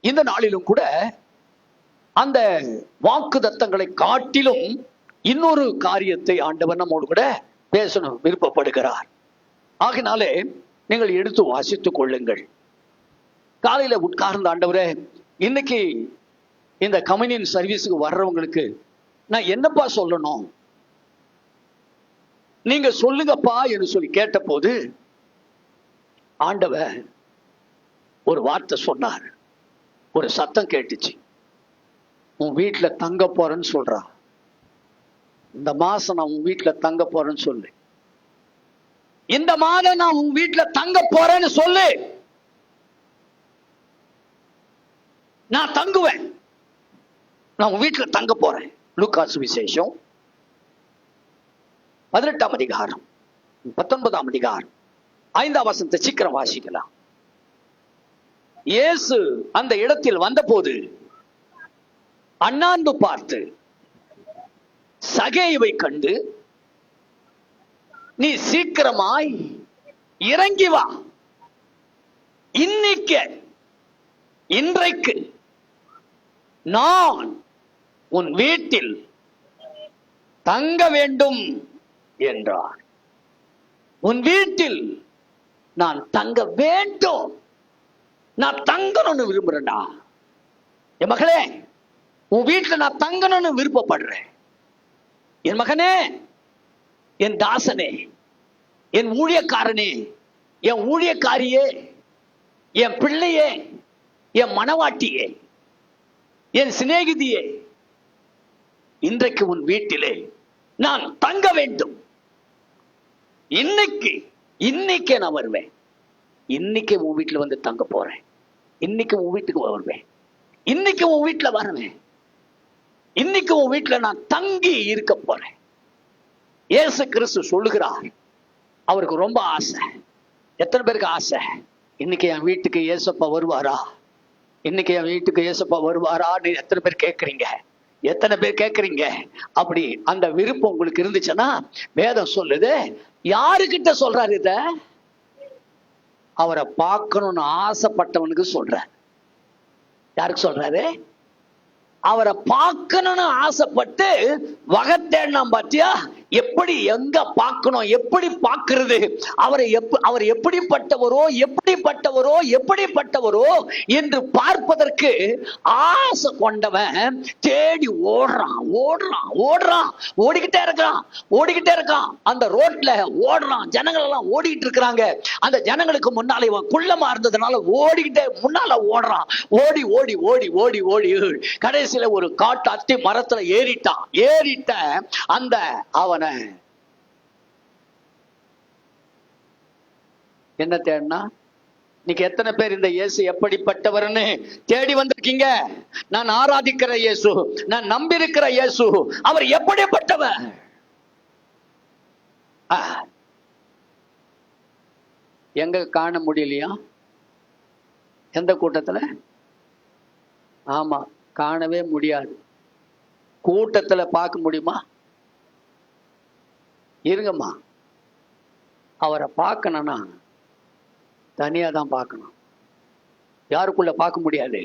இந்த நாளிலும் கூட அந்த வாக்கு தத்தங்களை காட்டிலும் இன்னொரு காரியத்தை ஆண்டவர் நம்மோடு கூட பேசணும் விருப்பப்படுகிறார். ஆகினாலே நீங்கள் எடுத்து வாசித்துக் கொள்ளுங்கள். காலையில உட்கார்ந்த ஆண்டவரே, இன்னைக்கு இந்த கம்யூனியன் சர்வீஸுக்கு வர்றவங்களுக்கு நான் என்னப்பா சொல்லணும், நீங்க சொல்லுங்கப்பா என்று சொல்லி கேட்ட போது ஆண்டவர் ஒரு வார்த்தை சொன்னார். ஒரு சத்தம் கேட்டுச்சு, உன் வீட்டுல தங்க போறேன்னு சொல்றா. இந்த மாசம் நான் உன் வீட்டுல தங்க போறேன்னு சொல்லு. இந்த மாதம் நான் உன் வீட்டுல தங்க போறேன்னு சொல்லு. நான் தங்குவேன், நான் உன் வீட்டுல தங்க போறேன். லூக்கா சுவிசேஷம் 18ஆம் அதிகாரம் 19ஆம் அதிகாரம் 5ஆம் வசனத்தை சீக்கிரம் வாசிக்கலாம். இயேசு அந்த இடத்தில் வந்தபோது அண்ணாந்து பார்த்து சகேயுவை கண்டு, நீ சீக்கிரமாய் இறங்கி வா, இன்றைக்கு நான் உன் வீட்டில் தங்க வேண்டும் என்றார். உன் வீட்டில் நான் தங்க வேண்டும், நான் தங்கணும்னு விரும்புறேன்டா. என் மகளே, உன் வீட்டுல நான் தங்கணும்னு விருப்பப்படுறேன். என் மகனே, என் தாசனே, என் ஊழியக்காரனே, என் ஊழியக்காரியே, என் பிள்ளையே, என் மனவாட்டியே, என் சிநேகிதியே, இன்றைக்கு உன் வீட்டிலே நான் தங்க வேண்டும். இன்னைக்கே நான் வருவேன். இன்னைக்கு உன் வீட்டுல வந்து தங்க போறேன். இன்னைக்கு உன் வீட்டுக்கு வருவேன். இன்னைக்கு உன் வீட்டுல வருவேன். இன்னைக்கு உன் வீட்டுல நான் தங்கி இருக்க போறேன். இயேசு கிறிஸ்து சொல்லுகிறார். அவருக்கு ரொம்ப ஆசை. எத்தனை பேருக்கு ஆசை, இன்னைக்கு என் வீட்டுக்கு இயேசப்பா வருவாரா, இன்னைக்கு என் வீட்டுக்கு இயேசப்பா வருவாரா? எத்தனை பேர் கேட்கறீங்க? எத்தனை பேர் கேட்கறீங்க? அப்படி அந்த விருப்பம் உங்களுக்கு இருந்துச்சுன்னா வேதம் சொல்லுது. யாருக்கிட்ட சொல்றாரு இத? அவரை பார்க்கணும்னு ஆசைப்பட்டவனுக்கு சொல்றாரு. யாருக்கு சொல்றாரு? அவரை பார்க்கணும்னு ஆசைப்பட்டு வகை தேடினான். பாத்தியா, எப்படி எங்க பார்க்கணும், எப்படி பார்க்கிறது, அவர் எப்படிப்பட்டவரோ என்று பார்ப்பதற்கு ஆசை கொண்டவன் தேடி ஓடிக்கிட்டே இருக்கான். அந்த ரோட்ல ஓடுறான். ஜனங்கள் எல்லாம் ஓடிட்டு இருக்கிறாங்க. அந்த ஜனங்களுக்கு முன்னால இவன் குள்ளமா இருந்ததுனால ஓடிக்கிட்டே முன்னால ஓடுறான். ஓடி ஓடி ஓடி ஓடி ஓடி கடைசியில ஒரு காட்டு அத்தி மரத்துல ஏறிட்ட அந்த அவனை என்ன தேடினா? இன்னைக்கு எத்தனை பேர் இந்த இயேசு எப்படிப்பட்டவர்னு தேடி வந்திருக்கீங்க? நான் ஆராதிக்கிற இயேசு, நான் நம்பியிருக்கிற இயேசு, அவர் எப்படிப்பட்டவர்? எங்க காண முடியலையா? எந்த கூட்டத்துல? ஆமா, காணவே முடியாது. கூட்டத்துல பார்க்க முடியுமா? இருங்கம்மா, அவரை பார்க்கணும்னா தனியா தான் பார்க்கணும். யாருக்குள்ள பார்க்க முடியாது?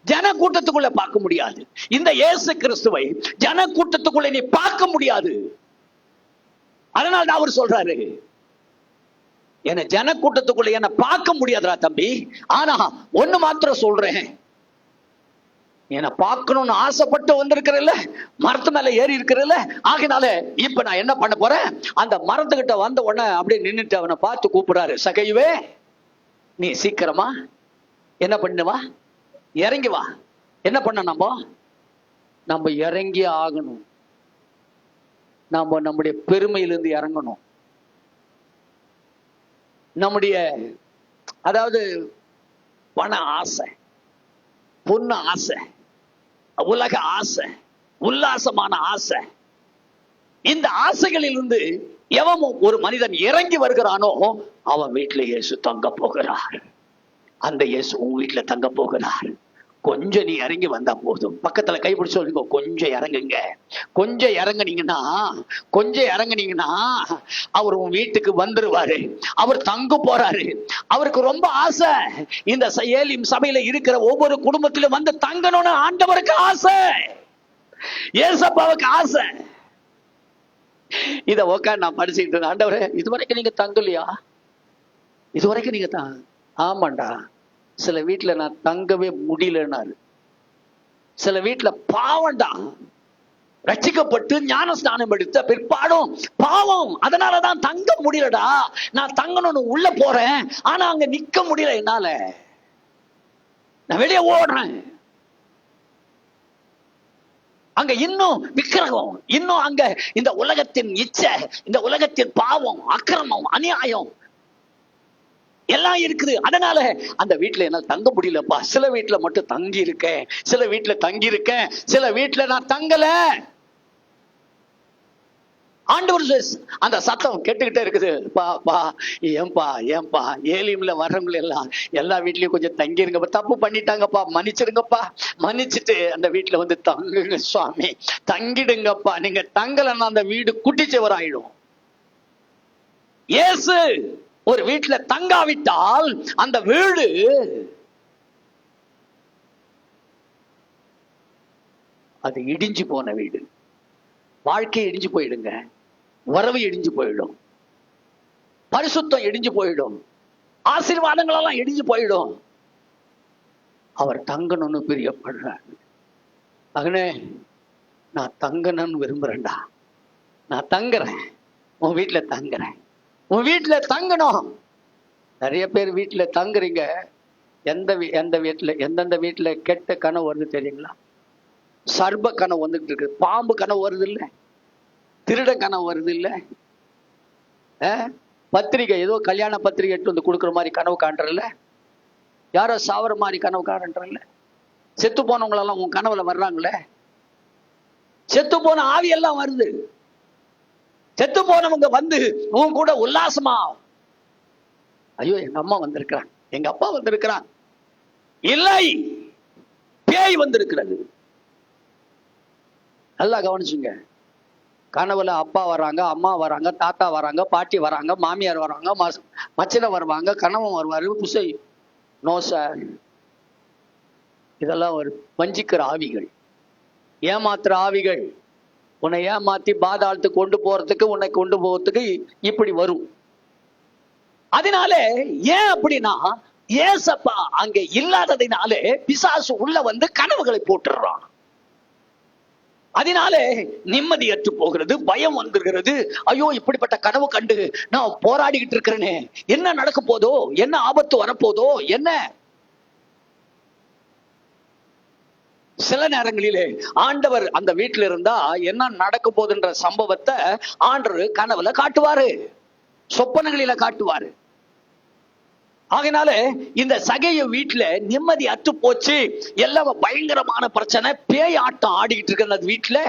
ஜன கூட்டத்துக்குள்ள பார்க்க முடியாது. இந்த இயேசு கிறிஸ்துவை ஜன கூட்டத்துக்குள்ள நீ பார்க்க முடியாது. அதனால தான் அவர் சொல்றாரு, என்ன ஜன கூட்டத்துக்குள்ள என்ன பார்க்க முடியாதுடா தம்பி. ஆனா ஒண்ணு மாத்திரம் சொல்றேன், என்ன பார்க்கணும்னு ஆசைப்பட்டு வந்திருக்கிறல்ல, மரத்து மேல ஏறி இருக்கிறல்ல, ஆகினால இப்ப நான் என்ன பண்ண போறேன்? அந்த மரத்துக்கிட்ட வந்த உடனே அப்படியே நின்னுட்டு அவனை பார்த்து கூப்பிடுறாரு, சகையுவே, நீ சீக்கிரமா என்ன பண்ணுவா, இறங்கி வா. என்ன பண்ண? நம்ம இறங்கி ஆகணும். நம்முடைய பெருமையிலிருந்து இறங்கணும். நம்முடைய அதாவது பண ஆசை, பொண்ணு ஆசை, உலக ஆசை, உல்லாசமான ஆசை, இந்த ஆசைகளிலிருந்து எவன் ஒரு மனிதன் இறங்கி வருகிறானோ அவன் வீட்டில் இயேசு தங்க போகிறார். அந்த இயேசு உன் வீட்டில் தங்க போகிறார். கொஞ்சம் நீ இறங்கி வந்தா போதும். பக்கத்துல கைப்பிடிச்சு சொல்லுங்க, கொஞ்சம் இறங்குங்க. கொஞ்சம் இறங்குனீங்கன்னா அவர் உன் வீட்டுக்கு வந்துருவாரு. அவர் தங்க போறாரு. அவருக்கு ரொம்ப ஆசை, இந்த ஏலிம் சபையில இருக்கிற ஒவ்வொரு குடும்பத்திலும் வந்து தங்கணும்னு ஆண்டவருக்கு ஆசை, ஏசப்பாவுக்கு ஆசை. இத உட்காந்து நான் படிச்சுக்கிட்டு, ஆண்டவரே இதுவரைக்கும் நீங்க தங்கலையா? இதுவரைக்கும் நீங்க ஆமாண்டா, சில வீட்டுல நான் தங்கவே முடியலன்னாரு. சில வீட்டுல பாவம்டா, ரட்சிக்கப்பட்டு ஞான ஸ்நானம் எடுத்த பிற்பாடும் பாவம், அதனாலதான் தங்க முடியலடா. நான் தங்கணும்னு உள்ள போறேன், ஆனா அங்க நிக்க முடியல என்னால, நான் வெளியே ஓடுறேன். அங்க இன்னும் விக்கிரகம், இன்னும் அங்க இந்த உலகத்தின் இச்சை, இந்த உலகத்தின் பாவம், அக்கிரமம், அநியாயம் எல்லாம் இருக்குது. அதனால அந்த வீட்டுல என்னால தங்க முடியலப்பா. சில வீட்டுல மட்டும் தங்கி இருக்கேன், சில வீட்டுல தங்கி இருக்கேன், சில வீட்டுல நான் தங்கல. ஆண்டவர் அந்த சத்தம் கேட்டுக்கிட்டே இருக்குது. பா ஏன்பா ஏலியம்ல வர்றவங்க எல்லாம் எல்லா வீட்லயும் கொஞ்சம் தங்கிருங்கப்பா, தப்பு பண்ணிட்டாங்கப்பா, மன்னிச்சிருங்கப்பா, மன்னிச்சுட்டு அந்த வீட்டுல வந்து தங்குங்க சுவாமி, தங்கிடுங்கப்பா. நீங்க தங்கலன்னா அந்த வீடு குட்டிச்சவர் ஆயிடும். இயேசு ஒரு வீட்டுல தங்காவிட்டால் அந்த வீடு அது இடிஞ்சு போன வீடு. வாழ்க்கை இடிஞ்சு போயிடுங்க, உறவு இடிஞ்சு போயிடும், பரிசுத்தம் இடிஞ்சு போயிடும், ஆசீர்வாதங்கள் எல்லாம் இடிஞ்சு போயிடும். அவர் தங்கணும்னு பிரியப்படுறார். மகனே, நான் தங்கணும்னு விரும்புறேன்டா, நான் தங்குறேன், உன் வீட்டுல தங்குறேன், உன் வீட்டுல தங்கணும். நிறைய பேர் வீட்டுல தங்குறீங்க, எந்தெந்த வீட்டுல கெட்ட கனவு வருது தெரியுங்களா? சர்ப கனவு வந்துட்டு இருக்கு, பாம்பு கனவு வருது இல்ல, திருட கனவு வருது இல்ல, பத்திரிகை ஏதோ கல்யாண பத்திரிகை எடுத்து வந்து கொடுக்குற மாதிரி கனவு காண்றல, யாரோ சாவர மாதிரி கனவு காண்றல, செத்து போனவங்களெல்லாம் உன் கனவுல வர்றாங்களே, செத்து போன ஆவி எல்லாம் வருது. செத்து போனவங்க வந்து உன் கூட உல்லாசமா, ஐயோ எங்க அம்மா வந்திருக்கிறான், எங்க அப்பா வந்திருக்கிறான், இல்லை பேய் வந்திருக்கிறது. நல்லா கவனிச்சுங்க. கனவுல அப்பா வராங்க, அம்மா வராங்க, தாத்தா வராங்க, பாட்டி வராங்க, மாமியார் வராங்க, மச்சனை வருவாங்க, கணவன் வருவாரு, புசை. நோ சார், இதெல்லாம் ஒரு வஞ்சிக்கிற ஆவிகள், ஏமாத்துற ஆவிகள். உன்னை ஏமாத்தி பாதாளத்துக்கு கொண்டு போறதுக்கு, உன்னை கொண்டு போறதுக்கு இப்படி வரும். அதனால ஏன் அப்படின்னா, ஏசப்பா அங்க இல்லாததினாலே பிசாசு உள்ள வந்து கனவுகளை போட்டுறான். அதனாலே நிம்மதியற்று போகிறது, பயம் வந்துகிறது. ஐயோ இப்படிப்பட்ட கனவு கண்டு நான் போராடிக்கிட்டு இருக்கிறேனே, என்ன நடக்க போதோ, என்ன ஆபத்து வரப்போதோ என்ன. சில நேரங்களிலே ஆண்டவர் அந்த வீட்டில் இருந்தா என்ன நடக்க போகுதுன்ற சம்பவத்தை ஆண்டவர் கனவுல காட்டுவாரு, சொப்பனங்களில காட்டுவாரு. ஆகையினால இந்த சகைய வீட்டுல நிம்மதி அற்று போச்சு, எல்லாம் பயங்கரமான பிரச்சனை, பேய் ஆட்டம் ஆடிக்கிட்டு இருக்க அந்த வீட்டுல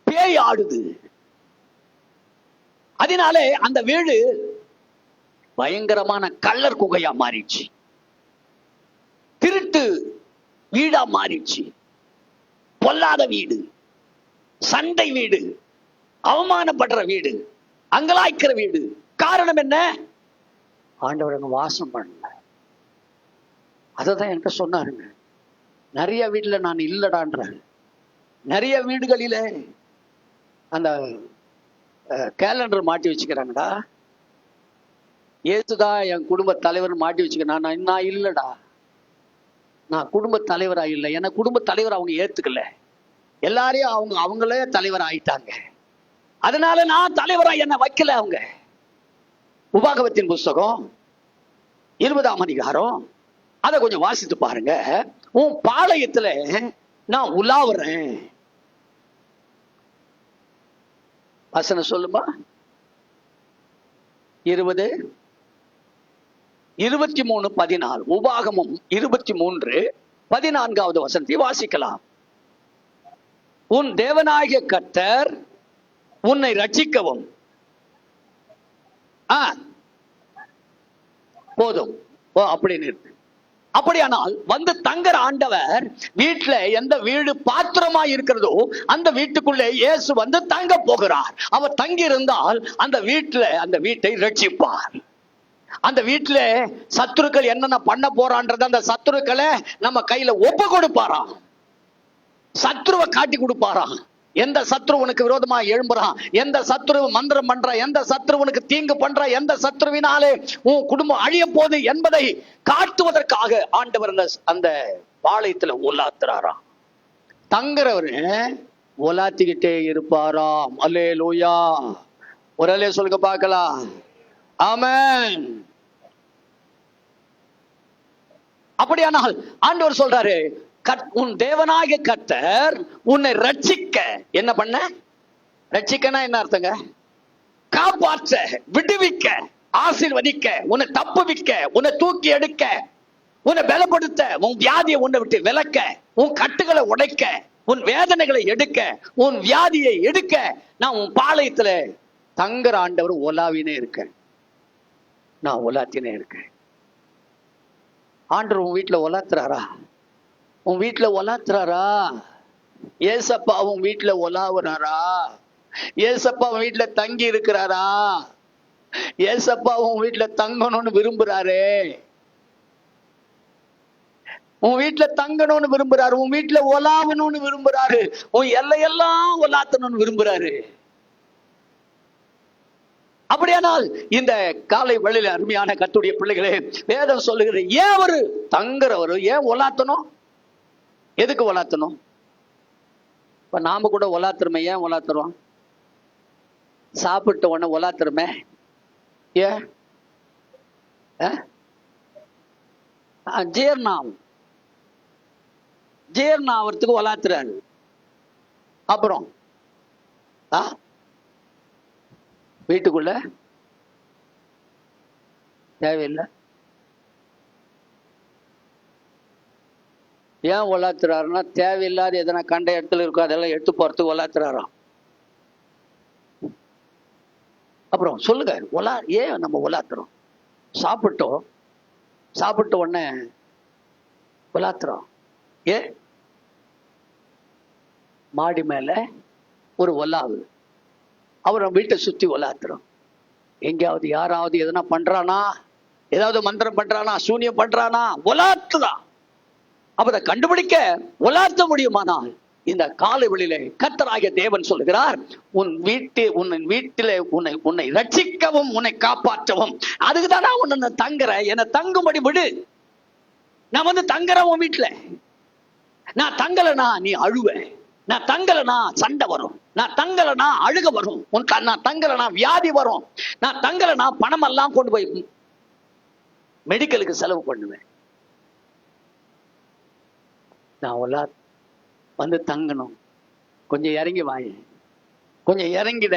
பேய் ஆடுது. அதனால அந்த வீடு பயங்கரமான கள்ளர் குகையா மாறிடுச்சு, திருட்டு வீடா மாறிடுச்சு, பொல்லாத வீடு, சண்டை வீடு, அவமானப்படுற வீடு, அங்கலாய்க்கிற வீடு. காரணம் என்ன? ஆண்டவர் வாசம் பண்ணல. அததான் என்கிட்ட சொன்னாருங்க. நிறைய வீட்டுல நான் இல்லடான்றாரு. நிறைய வீடுகளில அந்த கேலண்டர் மாட்டி வச்சுக்கிறாங்கடா, ஏசுதான் என் குடும்ப தலைவர் மாட்டி வச்சுக்கிறேன். நான் இல்லடா, நான் குடும்ப தலைவரா இல்லை, என குடும்ப தலைவர் அவங்க ஏத்துக்கல, எல்லாரையும் அவங்களே தலைவர் ஆயிட்டாங்க, அதனால நான் தலைவரா என்ன வைக்கல அவங்க. உபாகமத்தின் புஸ்தகம் 20ஆம் அதிகாரம், அதை கொஞ்சம் வாசித்து பாருங்க. உன் பாளையத்துல நான் உலாவுறேன். வசனம் சொல்லுமா? 20, 23, 14. உபாகமம் 23, 14வது வசனத்தை வாசிக்கலாம். உன் தேவனாகிய கர்த்தர் உன்னை ரட்சிக்கவும். போதும், அப்படின்னு இருக்கு. அப்படியானால் வந்து தங்குற ஆண்டவர் வீட்டுல எந்த வீடு பாத்திரமா இருக்கிறதோ அந்த வீட்டுக்குள்ளே இயேசு வந்து தங்க போகிறார். அவர் தங்கி இருந்தால் அந்த வீட்டை ரட்சிப்பார். அந்த வீட்டுல சத்துருக்கள் என்னென்ன பண்ண போறான்றது அந்த சத்துருக்களை நம்ம கையில ஒப்பு கொடுப்பாராம். சத்துருவை காட்டி கொடுப்பாராம். எந்த சத்ருவனுக்கு விரோதமா எழும்புறான், எந்த சத்ரு மந்திரம் பண்ற, எந்த சத்ருவனுக்கு தீங்கு பண்ற, எந்த சத்ருவினாலே உன் குடும்பம் அழிய போகுது என்பதை காட்டுவதற்காக ஆண்டவர் அந்த பாளையத்துல உலாத்துறாராம். தங்குறவரு உலாத்திக்கிட்டே இருப்பாராம். அல்லேலூயா. ஒரு அல்லே சொல்லுங்க பார்க்கலாம். ஆமென். அப்படியானால் ஆண்டவர் சொல்றாரு, உன் தேவனாகிய கர்த்தர் உன்னை ரட்சிக்க என்ன பண்ண? ரட்சிக்கனா என்ன அர்த்தங்க? காப்பாற்ற, விடுவிக்க, ஆசீர்வதிக்க, உன்னை தப்புவிக்க, உன்னை தூக்கி எடுக்க, உன்னை பலப்படுத்த, உன் வியாதியை உன்னை விட்டு விலக்க, உன் கட்டுகளை உடைக்க, உன் வேதனைகளை எடுக்க, உன் வியாதியை எடுக்க நான் உன் பாளையத்துல தங்குற ஆண்டவர் உலாவினே இருக்கேன். நான் உலாத்தினே இருக்கேன். ஆண்டவர் உன் வீட்டுல உலாத்துறாரா? உன் வீட்டுல உலாத்துறாரா? ஏசப்பா உன் வீட்டுல உலாவுறாரா? ஏசப்பா உன் வீட்டுல தங்கி இருக்கிறாரா? ஏசப்பா உன் வீட்டுல தங்கணும்னு விரும்புறாரு. உன் வீட்டுல தங்கணும்னு விரும்புறாரு. உன் வீட்டுல உலாவணும்னு விரும்புறாரு. உன் எல்லையெல்லாம் உலாத்தணும்னு விரும்புறாரு. அப்படியானால் இந்த காலை வழியில அருமையான கர்த்தருடைய பிள்ளைகளே, வேதம் சொல்லுகிறது, ஏன் அவரு தங்குறவரு ஏன் உலாத்தணும்? எதுக்கு உலாத்தணும்? இப்ப நாம கூட உலாத்துறோமே. ஏன் உலாத்துறோம்? சாப்பிட்ட உடனே உலாத்துறோமே. ஏன்? ஜீர்ணம் ஆகிறதுக்கு உலாத்துறாரு. அப்புறம் வீட்டுக்குள்ள தேவையில்லை. ஏன் உலாத்துறாருன்னா, தேவையில்லாத எதனா கண்ட இடத்துல இருக்கோ அதெல்லாம் எடுத்து போறதுக்கு உலாத்துறாராம். அப்புறம் சொல்லுங்க, ஏன் நம்ம உலாத்துறோம்? சாப்பிட்ட உடனே உலாத்துறோம். ஏன்? மாடி மேல ஒரு உலாவு, அவரை வீட்டை சுத்தி உலாத்துறோம். எங்கேயாவது யாராவது எதனா பண்றானா, ஏதாவது மந்திரம் பண்றானா, சூனியம் பண்றானா, உலாத்துதான். அப்ப அதை கண்டுபிடிக்க உலாத்த முடியுமானால் இந்த காலை வெளியில கர்த்தராகிய தேவன் சொல்லுகிறார், உன்னை ரட்சிக்கவும் உன்னை காப்பாற்றவும். அதுக்குதான் நான் உன்னை தங்குறேன். என்னை தங்கும்படி விடு. நான் வந்து தங்குறேன் உன் வீட்டுல. நான் தங்கலனா நீ அழுவ. நான் தங்கலனா சண்டை வரும். நான் தங்கலனா அழுக வரும். நான் தங்கலனா வியாதி வரும். நான் தங்கலனா பணம் எல்லாம் கொண்டு போய் மெடிக்கலுக்கு செலவு பண்ணுவேன். நான் வந்து தங்கணும். கொஞ்சம் இறங்கி வாங்க, கொஞ்சம் இறங்கிட.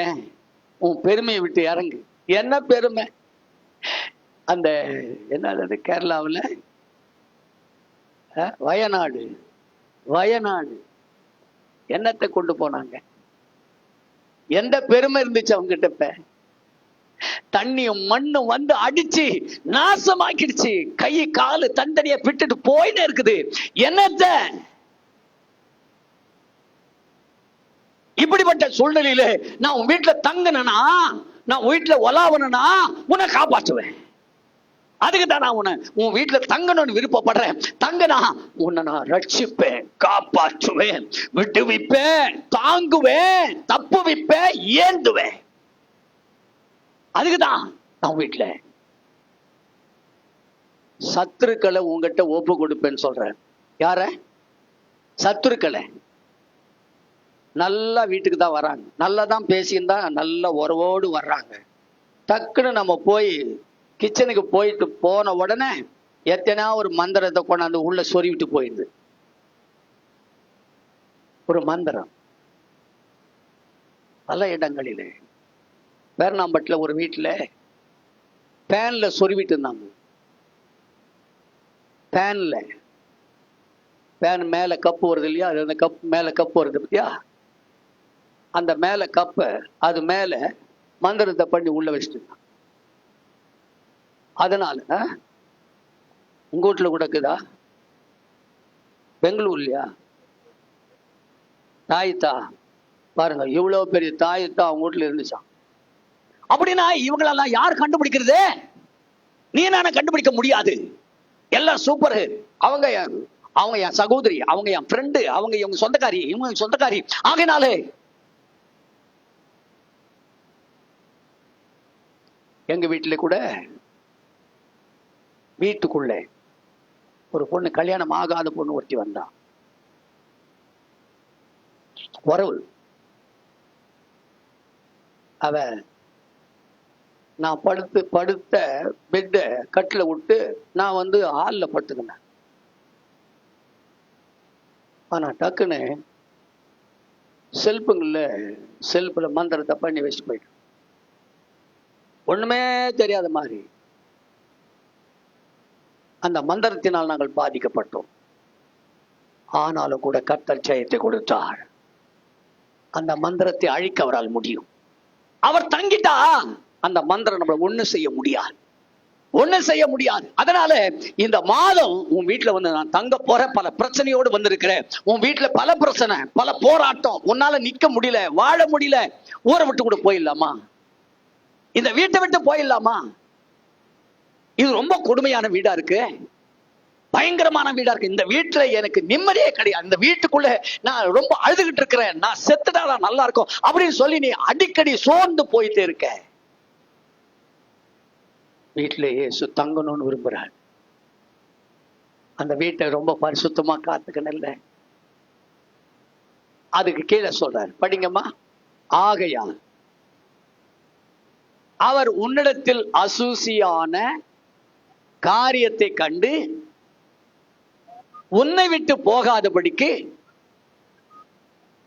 உன் பெருமையை விட்டு இறங்கு. என்ன பெருமை? அந்த என்னது கேரளாவில் வயநாடு என்னத்தை கொண்டு போனாங்க? எந்த பெருமை இருந்துச்சு அவங்க கிட்ட? தண்ணியும் மண்ணும் வந்து அடிச்சு நாசமாக்கிடுச்சு. கை காலு தண்டனைய விட்டுட்டு போயினே இருக்குது. என்னத்த? இப்படிப்பட்ட சூழ்நிலையில நான் உன் வீட்டுல தங்கனா, நான் வீட்டுல உலாவனா உன்னை காப்பாற்றுவேன். அதுக்கு தான் நான் உன் வீட்டுல தங்கணும்னு விருப்பப்படுறேன். தங்கனா உன்னை நான் ரட்சிப்பேன், காப்பாற்றுவேன், விடுவிப்பேன், தாங்குவேன், தப்புவிப்பேன், ஏந்துவேன். அதுக்குதான் நான் வீட்டுல சத்துருக்களை உங்ககிட்ட ஒப்பு கொடுப்பேன்னு சொல்றேன். யார? சத்துருக்களை. நல்லா வீட்டுக்கு தான் வராங்க, நல்லா தான் பேசியிருந்தா நல்ல உறவோடு வர்றாங்க. டக்குன்னு நம்ம போய் கிச்சனுக்கு போயிட்டு போன உடனே எத்தனா ஒரு மந்திரத்தை கொண்டாந்து உள்ள சொருவிட்டு போயிடுது. ஒரு மந்திரம் பல இடங்களிலே. வேர்னாம்பட்டில் ஒரு வீட்டில் பேன்ல சொருவிட்டு இருந்தாங்க. பேன் மேல கப்பு வருது இல்லையா? அது அந்த கப் மேல கப்பு வருது பத்தியா? அந்த மேல கப்ப அது மேல மந்திரத்தை பண்ணி உள்ள வச்சுட்டு, அதனால உங்க வீட்டுல கூட இருக்குதா? பெங்களூர்லயா? தாயத்தா பாருங்க, இவ்வளவு பெரிய தாயத்தா அவங்க வீட்டுல இருந்துச்சான். அப்படின்னா இவங்களெல்லாம் யார் கண்டுபிடிக்கிறது? நீ நானே கண்டுபிடிக்க முடியாது. எல்லாம் சூப்பர். அவங்க அவங்க என் சகோதரி, அவங்க என் ஃப்ரெண்டு, அவங்க இவங்க சொந்தக்காரி, இவங்க சொந்தக்காரி. ஆகையினாலே எங்க வீட்டுல கூட வீட்டுக்குள்ள ஒரு பொண்ணு, கல்யாணம் ஆகாத பொண்ணு ஒருத்தி வந்தா. உறவு. அவ நான் படுத்த பெட்ட கட்டில விட்டு நான் ஹால்ல படுத்துக்கினேன். ஆனா டக்குன்னு செல்ஃப்ல மந்திரத்தை பண்ணி வச்சுட்டு போயிட்டு, ஒண்ணுமே தெரியாத மாதிரி. அந்த மந்திரத்தினால் நாங்கள் பாதிக்கப்பட்டோம். ஆனாலும் கூட கர்த்தர் ஜெயத்தை கொடுத்தார். அந்த மந்திரத்தை அழிக்க அவரால் முடியும். அவர் தங்கிட்டா அந்த மந்திரம் நம்மளை ஒண்ணு செய்ய முடியாது. அதனால இந்த மாதம் உன் வீட்டுல நான் தங்க போற பல பிரச்சனையோடு வந்திருக்கிறேன். உன் வீட்டுல பல பிரச்சனை, பல போராட்டம், உன்னால நிக்க முடியல, வாழ முடியல. ஊரை விட்டு கூட போயிடலாமா? இந்த வீட்டை விட்டு போயிடலாமா? இது ரொம்ப கொடுமையான வீடா இருக்கு, பயங்கரமான வீடா இருக்கு. இந்த வீட்டுல எனக்கு நிம்மதியே கிடையாது. இந்த வீட்டுக்குள்ள நான் ரொம்ப அழுதுகிட்டு இருக்கிறேன். நான் செத்துட்டாதான் நல்லா இருக்கும் அப்படின்னு சொல்லி நீ அடிக்கடி சோர்ந்து போயிட்டே இருக்க. வீட்டுல இயேசு தங்கணும்னு விரும்புறார். அந்த வீட்டை ரொம்ப பரிசுத்தமா காத்துக்கணும்ல. அதுக்கு கீழே சொல்றார், படிங்கம்மா. ஆகையால் அவர் உன்னிடத்தில் அசூசியான காரியத்தை கண்டு உன்னை விட்டு போகாதபடிக்கு.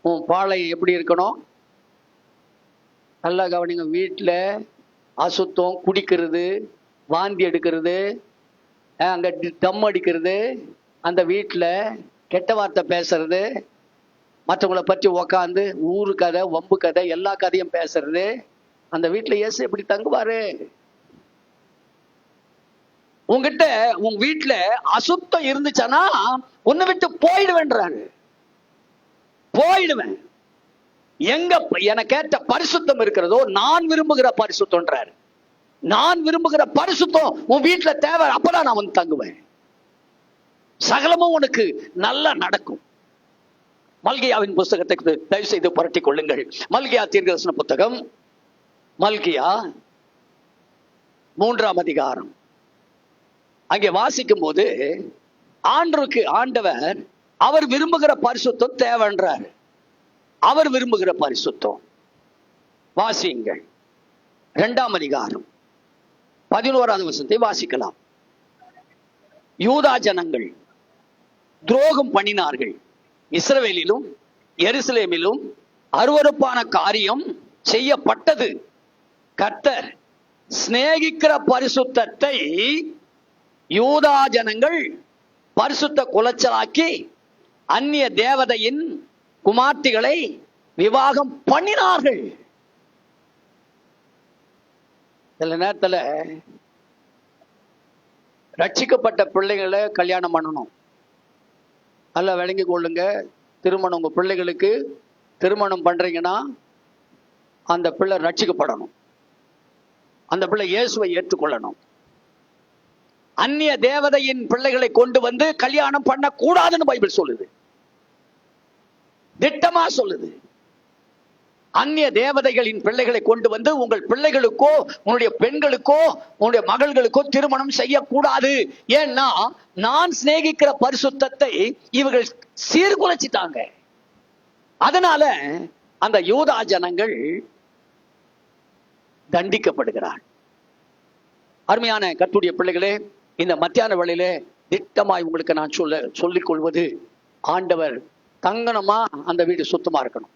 உன் பாலை எப்படி இருக்கணும்? நல்லா கவனிங்க. வீட்டுல அசுத்தம், குடிக்கிறது, வாந்தி எடுக்கிறது, அங்க தம் அடிக்கிறது, அந்த வீட்டுல கெட்ட வார்த்தை பேசுறது, மற்றவங்களை பற்றி உக்காந்து ஊரு கதை, வம்பு கதை, எல்லா கதையும் பேசுறது, அந்த வீட்டுல இயேசு எப்படி தங்குவாரு? உங்ககிட்ட உங்க வீட்டுல அசுத்தம் இருந்துச்சுன்னா உன்னை விட்டு போயிடுவேன்றாரு. போயிடுவேன். எங்க எனக்கு ஏற்ற பரிசுத்தம் இருக்கிறதோ, நான் விரும்புகிற பரிசுத்தம்ன்றாரு. நான் விரும்புகிற பரிசுத்தம் உன் வீட்டுல தேவை. அப்பதான் நான் தங்குவேன். சகலமும் உனக்கு நல்லா நடக்கும். மல்கியாவின் புஸ்தகத்தை தயவு செய்து புரட்டிக் கொள்ளுங்கள். மல்கியா தீர்க்கதரிசன புத்தகம், மல்கியா 3ஆம் அதிகாரம். அங்கே வாசிக்கும் போது ஆண்டவர் அவர் விரும்புகிற பரிசுத்தம் தேவைன்றார். அவர் விரும்புகிற பரிசுத்தம். வாசியுங்கள். 2ஆம் அதிகாரம் 11வது வசனத்தை வாசிக்கலாம். யூதா ஜனங்கள் துரோகம் பண்ணினார்கள். இஸ்ரவேலிலும் எருசலேமிலும் அருவருப்பான காரியம் செய்யப்பட்டது. கர்த்தர் சிநேகிக்கிற பரிசுத்தத்தை யூதா ஜனங்கள் பரிசுத்த குலைச்சலாக்கி அந்நிய தேவதையின் குமார்த்திகளை விவாகம் பண்ணினார்கள். சில நேரத்துல ரட்சிக்கப்பட்ட பிள்ளைகளை கல்யாணம் பண்ணணும். நல்லா விளங்கி கொள்ளுங்க. திருமணம், உங்க பிள்ளைகளுக்கு திருமணம் பண்றீங்கன்னா அந்த பிள்ளை ரட்சிக்கப்படணும். அந்த பிள்ளை இயேசுவை ஏற்றுக்கொள்ளணும். அந்நிய தேவதையின் பிள்ளைகளை கொண்டு வந்து கல்யாணம் பண்ண கூடாதுன்னு பைபிள் சொல்லுது, திட்டமா சொல்லுது. அந்நிய தேவதைகளின் பிள்ளைகளை கொண்டு வந்து உங்கள் பிள்ளைகளுக்கோ, உன்னுடைய பெண்களுக்கோ, உன்னுடைய மகள்களுக்கோ திருமணம் செய்யக்கூடாது. ஏன்னா நான் சிநேகிக்கிற பரிசுத்தத்தை இவர்கள் சீர்குலைச்சிட்டாங்க. அதனால அந்த யூதா ஜனங்கள் தண்டிக்கப்படுகிறார். அருமையான கர்த்தருடைய பிள்ளைகளே, இந்த மத்தியான வேளையிலே திட்டமாய் உங்களுக்கு நான் சொல்லிக் கொள்வது, ஆண்டவர் தங்கணுமா அந்த வீடு சுத்தமா இருக்கணும்,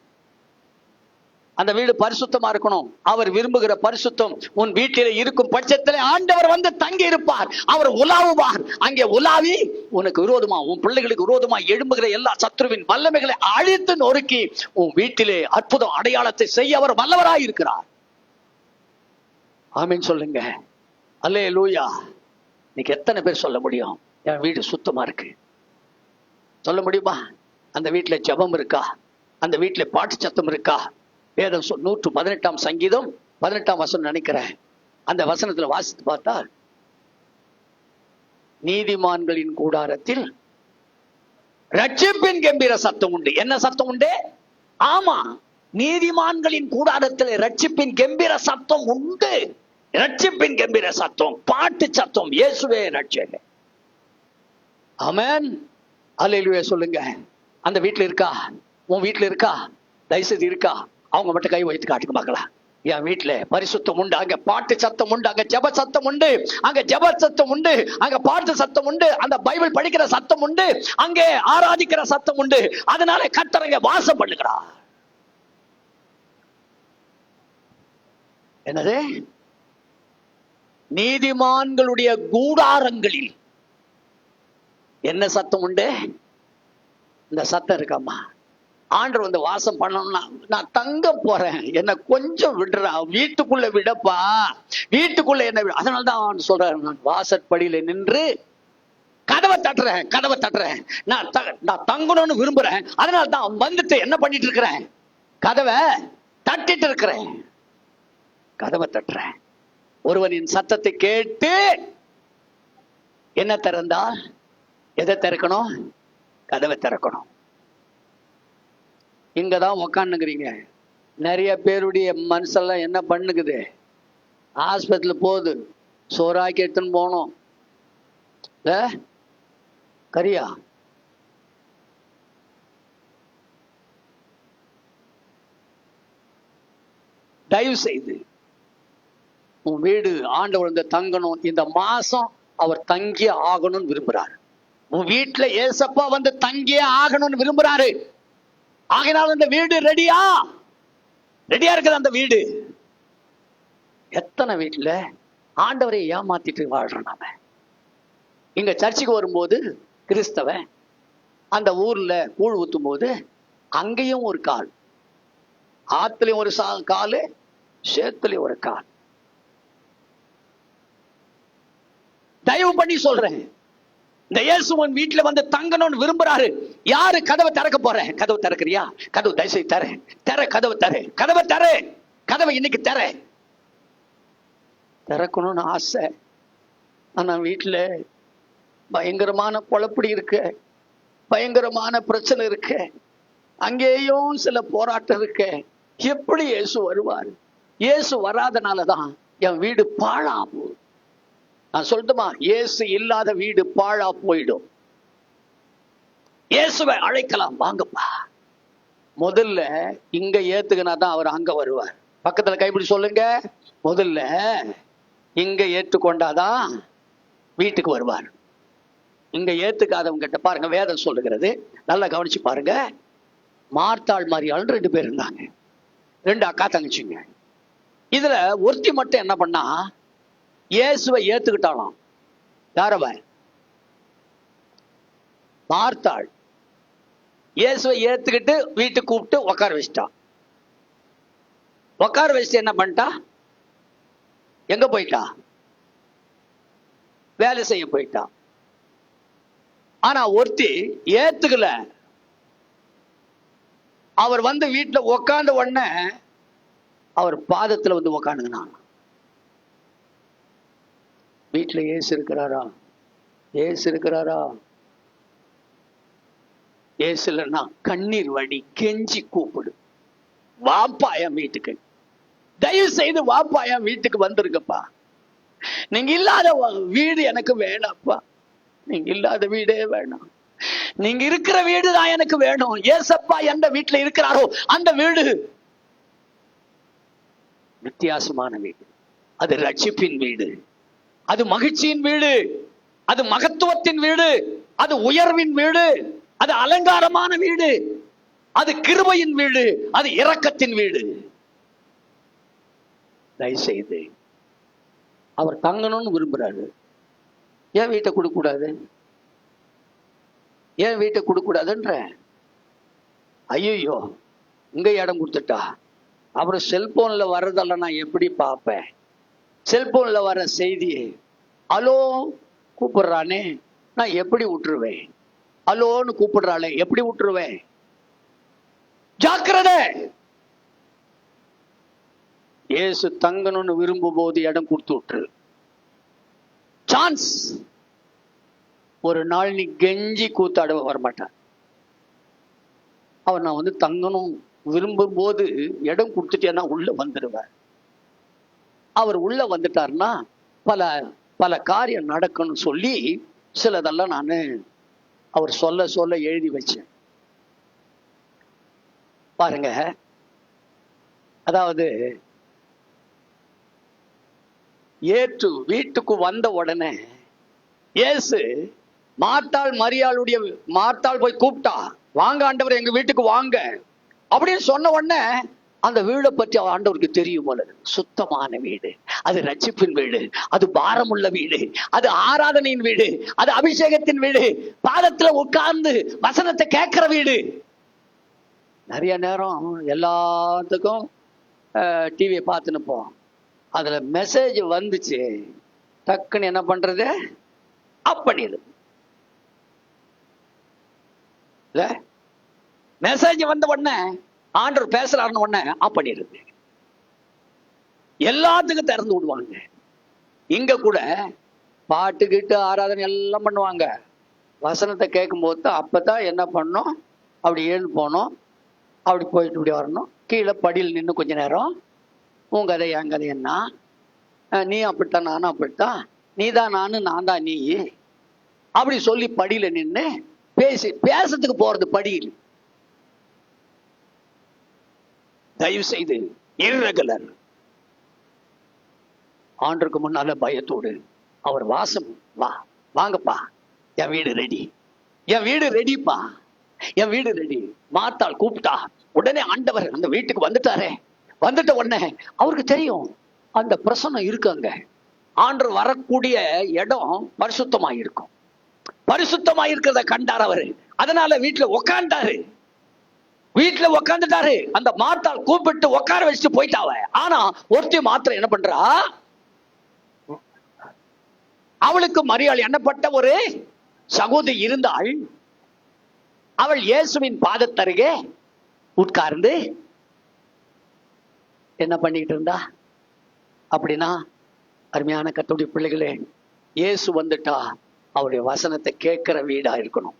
அந்த வீடு பரிசுத்தமா இருக்கணும். அவர் விரும்புகிற பரிசுத்தம் உன் வீட்டிலே இருக்கும் பட்சத்திலே ஆண்டவர் வந்து தங்கி இருப்பார். அவர் உலாவுவார். அங்கே உலாவி உனக்கு விரோதமா, உன் பிள்ளைகளுக்கு விரோதமா எழும்புகிற எல்லா சத்ருவின் வல்லமைகளை அழித்து நொறுக்கி உன் வீட்டிலே அற்புதம் அடையாளத்தை செய்ய அவர் வல்லவராய் இருக்கிறார். ஆமீன் சொல்லுங்க. அல்லேலூயா. இன்னைக்கு எத்தனை பேர் சொல்ல முடியும்? என் வீடு சுத்தமா இருக்கு. சொல்ல முடியுமா? அந்த வீட்டுல ஜெபம் இருக்கா? அந்த வீட்டுல பாட்டு சத்தம் இருக்கா? வேதம் 118 சங்கீதம் 18 வசனம் நினைக்கிறேன். அந்த வசனத்துல வாசித்து பார்த்தா, நீதிமான்களின் கூடாரத்தில் ரட்சிப்பின் கம்பீர சத்தம் உண்டு. என்ன சத்தம் உண்டு? ஆமா, நீதிமான்களின் கூடாரத்தில் ரட்சிப்பின் கம்பீர சத்தம் உண்டு. ரட்சிப்பின் கம்பீர சத்தம், பாட்டு சத்தம், இயேசுவே ரட்சகர். ஆமென், அல்லேலூயா சொல்லுங்க. அந்த வீட்டுல இருக்கா? உன் வீட்டுல இருக்கா? தயவுசெய்து இருக்கா? அவங்க மட்டும் கை வைத்து காட்டுங்க பார்க்கலாம். என் வீட்டுல பரிசுத்தம் உண்டு, அங்க பாட்டு சத்தம் உண்டு, அங்க ஜெப சத்தம் உண்டு, அங்க ஜெப சத்தம் உண்டு, அங்க பாட்டு சத்தம் உண்டு, அந்த பைபிள் படிக்கிற சத்தம் உண்டு, அங்கே ஆராதிக்கிற சத்தம் உண்டு. அதனால கர்த்தர் வாசம் பண்ணுகிறார். என்னது? நீதிமான்களுடைய கூடாரங்களில் என்ன சத்தம் உண்டு? இந்த சத்தம் இருக்காமா? ஆண்டவர் வந்து வாசம் பண்ணணும்னா, நான் தங்க போறேன், என்ன கொஞ்சம் விடுறா, வீட்டுக்குள்ள விடப்பா, வீட்டுக்குள்ள என்ன விட. அதனால்தான் அவன் சொல்றான், நான் வாசற்படியில நின்று கதவை தட்டுறேன், கதவை தட்டுறேன், நான் தங்கணும்னு விரும்புறேன். அதனால தான் வந்துட்டு என்ன பண்ணிட்டு இருக்கிறேன்? கதவை தட்டிட்டு இருக்கிறேன், கதவை தட்டுறேன். ஒருவனின் சத்தத்தை கேட்டு என்ன திறந்தா? எதை திறக்கணும்? கதவை திறக்கணும். இங்கதான் உக்காந்துக்கிறீங்க. நிறைய பேருடைய மனசெல்லாம் என்ன பண்ணுக்குது? ஆஸ்பத்திரியில் போகுது, சோறாக்கி எடுத்துன்னு போனோம், கரியா தயவு செய்து உன் வீடு ஆண்டவர் வந்து தங்கணும். இந்த மாசம் அவர் தங்கியே ஆகணும்னு விரும்புறாரு. உன் வீட்டுல ஏசப்பா வந்து தங்கியே ஆகணும்னு விரும்புறாரு. ஆகினால இந்த வீடு ரெடியா? ரெடியா இருக்குது அந்த வீடு. எத்தனை வீட்டுல ஆண்டவரை ஏமாத்திட்டு வாழ்றோம் நாம. இங்க சர்ச்சுக்கு வரும்போது கிறிஸ்தவன் அந்த ஊர்ல கூழ் ஊத்தும் போது அங்கேயும் ஒரு கால், ஆத்துலயும் ஒரு காலு, சேத்துலயும் ஒரு கால். தயவு பண்ணி சொல்றேன், இந்த இயேசுவன் வீட்டுல வந்து தங்கணும்னு விரும்புறாரு. யாரு கதவை திறக்க போற? கதவை திறக்கிறியா? கதவு தயவுசெய்து தர தர கதவை தர, கதவை தர, கதவை இன்னைக்கு தர. திறக்கணும்னு ஆசை. ஆனா வீட்டுல பயங்கரமான குழப்படி இருக்கு, பயங்கரமான பிரச்சனை இருக்கு, அங்கேயும் சில போராட்டம் இருக்கு. எப்படி இயேசு வருவார்? இயேசு வராதனாலதான் என் வீடு பாழா போகுது. நான் சொல்லட்டுமா? இயேசு இல்லாத வீடு பாழா போயிடும். இயேசுவை அழைக்கலாம், வாங்கப்பா. முதல்ல இங்க ஏத்துக்கினா தான் அவர் அங்க வருவார். பக்கத்துல கைப்பிடி சொல்லுங்க, முதல்ல இங்க ஏற்றுக்கொண்டாதான் வீட்டுக்கு வருவார். இங்க ஏத்துக்காதவங்க கிட்ட பாருங்க, வேதம் சொல்லுகிறது, நல்லா கவனிச்சு பாருங்க. மார்த்தாள் மரியாள் 2 பேர் இருந்தாங்க, 2 அக்கா தங்கச்சிங்க. இதுல ஒருத்தி மட்டும் என்ன பண்ணா? இயேசுவை ஏத்துக்கிட்டாலாம். யாரவ? மார்த்தாள். இயேசுவை ஏத்துக்கிட்டு வீட்டுக்கு கூப்பிட்டு உட்கார வச்சிட்டான். உட்கார வச்சுட்டு என்ன பண்ணிட்டா? எங்க போயிட்டா? வேலை செய்ய போயிட்டா. ஆனா ஒருத்தி ஏத்துக்கல. அவர் வந்து வீட்டுல உட்கார்ந்த உடனே அவர் பாதத்துல வந்து உட்காந்துங்கனான். வீட்டுல ஏசு இருக்கிறாரா? ஏசு இருக்கிறாரா? ஏசு இல்லைன்னா கண்ணீர் வடி, கெஞ்சி கூப்பிடு, வாப்பா என் வீட்டுக்கு, தயவு செய்து வாப்பா என் வீட்டுக்கு வந்துருங்கப்பா. நீங்க இல்லாத வீடு எனக்கு வேணாப்பா, நீங்க இல்லாத வீடே வேணாம், நீங்க இருக்கிற வீடு தான் எனக்கு வேணும். ஏசப்பா எந்த வீட்டுல இருக்கிறாரோ அந்த வீடு வித்தியாசமான வீடு, அது ரட்சிப்பின் வீடு, அது மகிழ்ச்சியின் வீடு, அது மகத்துவத்தின் வீடு, அது உயர்வின் வீடு, அது அலங்காரமான வீடு, அது கிருபையின் வீடு, அது இரக்கத்தின் வீடு. தயவுசெய்து அவர் தங்கணும்னு விரும்புறாரு. ஏன் வீட்டை கொடுக்க கூடாது? ஏன் வீட்டை கொடுக்க கூடாதுன்ற? ஐயோ, இங்க இடம் கொடுத்துட்டா அப்புறம் செல்போன்ல வர்றதெல்லாம் நான் எப்படி பார்ப்பேன்? செல்போன்ல வர செய்தி, அலோ கூப்பிடுறானே, நான் எப்படி விட்டுருவேன்? அலோன்னு கூப்பிடுறாளே, எப்படி விட்டுருவேன்? ஜாக்கிரதை. இயேசு தங்கணும்னு விரும்பும் போது இடம் கொடுத்து விட்டுரு. சான்ஸ். ஒரு நாள் நீ கெஞ்சி கூத்தாட வரமாட்டான். அவர் நான் தங்கணும் விரும்பும் போது இடம் கொடுத்துட்டேன்னா உள்ள வந்துடுவார். அவர் உள்ள வந்துட்டார்னா பல பல காரியம் நடக்கணும்னு சொல்லி சிலதெல்லாம் நான் அவர் சொல்ல சொல்ல எழுதி வச்சேன். பாருங்க, அதாவது ஏற்று வீட்டுக்கு வந்த உடனே இயேசு மார்த்தாள் போய் கூப்பிட்டா, வாங்க ஆண்டவர் எங்க வீட்டுக்கு வாங்க அப்படின்னு சொன்ன உடனே அந்த வீடை பற்றி ஆண்டவருக்கு தெரியும் போல. சுத்தமான வீடு, அது ரட்சிப்பின் வீடு, அது பாரமுள்ள வீடு, அது ஆராதனையின் வீடு, அது அபிஷேகத்தின் வீடு, பாதத்துல உட்கார்ந்து வசனத்தை கேட்கிற வீடு. நிறைய நேரம் எல்லாத்துக்கும் டிவியை பார்த்துன்னு போம். அதுல மெசேஜ் வந்துச்சு, டக்குன்னு என்ன பண்றது? ஆஃப் பண்ணிடுது. மெசேஜ் வந்த உடனே ஆண்டவர் பேசுறாருன்னு உடனே ஆஃப் பண்ணிடுது. எல்லாத்துக்கும் திறந்து விடுவாங்க. இங்க கூட பாட்டுக்கிட்டு ஆராதனை எல்லாம் பண்ணுவாங்க. வசனத்தை கேட்கும் போது அப்பதான் என்ன பண்ணோம், அப்படி எழுந்து போனோம், அப்படி போயிட்டு இப்படி வரணும். கீழே படியில் நின்று கொஞ்ச நேரம் உன் கதை என் கதை என்ன, நீ அப்படித்தான் நானும் அப்படித்தான், நீ தான் நானு நான் தான் நீ, அப்படி சொல்லி படியில நின்று பேசுறதுக்கு போறது. படியில் தயவு செய்து இர்ரெகுலர். ஆண்டருக்கு முன்னால பயத்தோடு அவர் வாசம், வாங்கப்பா, என் வீடு ரெடி, என் வீடு ரெடிப்பா, என் வீடு ரெடி. மார்த்தாள் கூப்பிட்டா உடனே ஆண்டவர் அந்த வீட்டுக்கு வந்துட்டாரே. வந்துட்ட உடனே அவருக்கு தெரியும் அந்த பிரசன்னம் இருக்கு. அங்க ஆண்டவர் வரக்கூடிய இடம் பரிசுத்தமா இருக்கும். பரிசுத்தமா இருக்கிறத கண்டார் அவரு. அதனால வீட்டுல உக்காண்டாரு. வீட்டுல உக்காந்துட்டாரு. அந்த மார்த்தாள் கூப்பிட்டு உட்கார வச்சுட்டு போயிட்டாவ. ஆனா ஒருத்தி மாத்திரம் என்ன பண்றா, அவளுக்கு மரியாள் எண்ணப்பட்ட ஒரு சகோதரி இருந்தாள். அவள் இயேசுவின் பாதத்தருகே உட்கார்ந்து என்ன பண்ணிக்கிட்டு இருந்தா? அப்படின்னா அருமையான கர்த்தருடைய பிள்ளைகளே, இயேசு வந்துட்டா அவருடைய வசனத்தை கேட்கிற வீடா இருக்கணும்.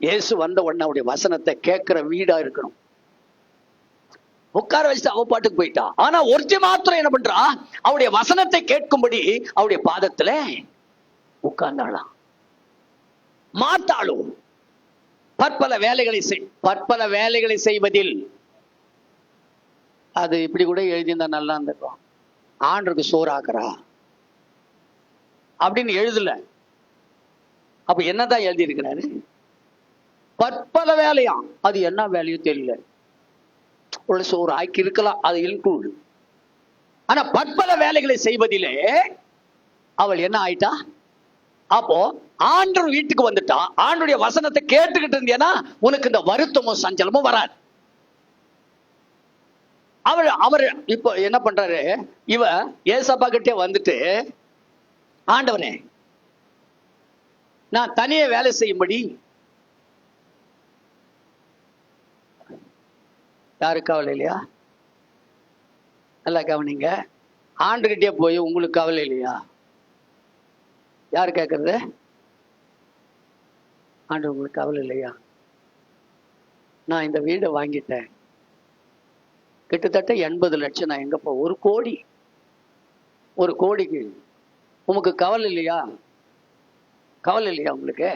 இயேசு வந்த உடனே அவருடைய வசனத்தை கேட்கிற வீடா இருக்கணும். உட்கார வச்சுட்டு அவ பாட்டுக்கு போயிட்டா. ஆனா ஒருத்தி மாத்திரம் என்ன பண்றா, அவருடைய வசனத்தை கேட்கும்படி அவருடைய பாதத்துல உட்கார்ந்தாளாம். மார்த்தாளும் பற்பல வேலைகளை செய்வதில், அது இப்படி கூட எழுதியிருந்தா நல்லா இருந்திருக்கும், ஆண்டருக்கு சோறாக்குறா அப்படின்னு எழுதல. அப்ப என்னதான் எழுதி இருக்கிறாரு? பற்பல வேலையாம். அது என்ன வேலையும் தெரியல. உள்ள சோறு ஆக்கி இருக்கலாம், அது இன்க்ளூட். ஆனா பற்பல வேலைகளை செய்வதிலே அவள் என்ன ஆயிட்டா? அப்போ ஆண்டவர் வீட்டுக்கு வந்துட்டா. ஆண்டருடைய வசனத்தை கேட்டுக்கிட்டு இருந்தேன்னா உனக்கு இந்த வருத்தமும் சஞ்சலமும் வராது. அவர் இப்ப என்ன பண்றாரு, இவ ஏசப்பா கிட்டே வந்துட்டு, ஆண்டவரே நான் தனியே வேலை செய்யும்படி, யாரு கவலை இல்லையா? நல்லா கவனிங்க. ஆண்டுகிட்டே போய் உங்களுக்கு கவலை இல்லையா? யாரு கேட்கறது? ஆண்டு உங்களுக்கு கவலை இல்லையா? நான் இந்த வீடை வாங்கிட்டேன், கிட்டத்தட்ட 80 லட்சம். நான் எங்கப்பா, 1 கோடி, 1 கோடிக்கு உமக்கு கவலை இல்லையா? கவலை இல்லையா உங்களுக்கு?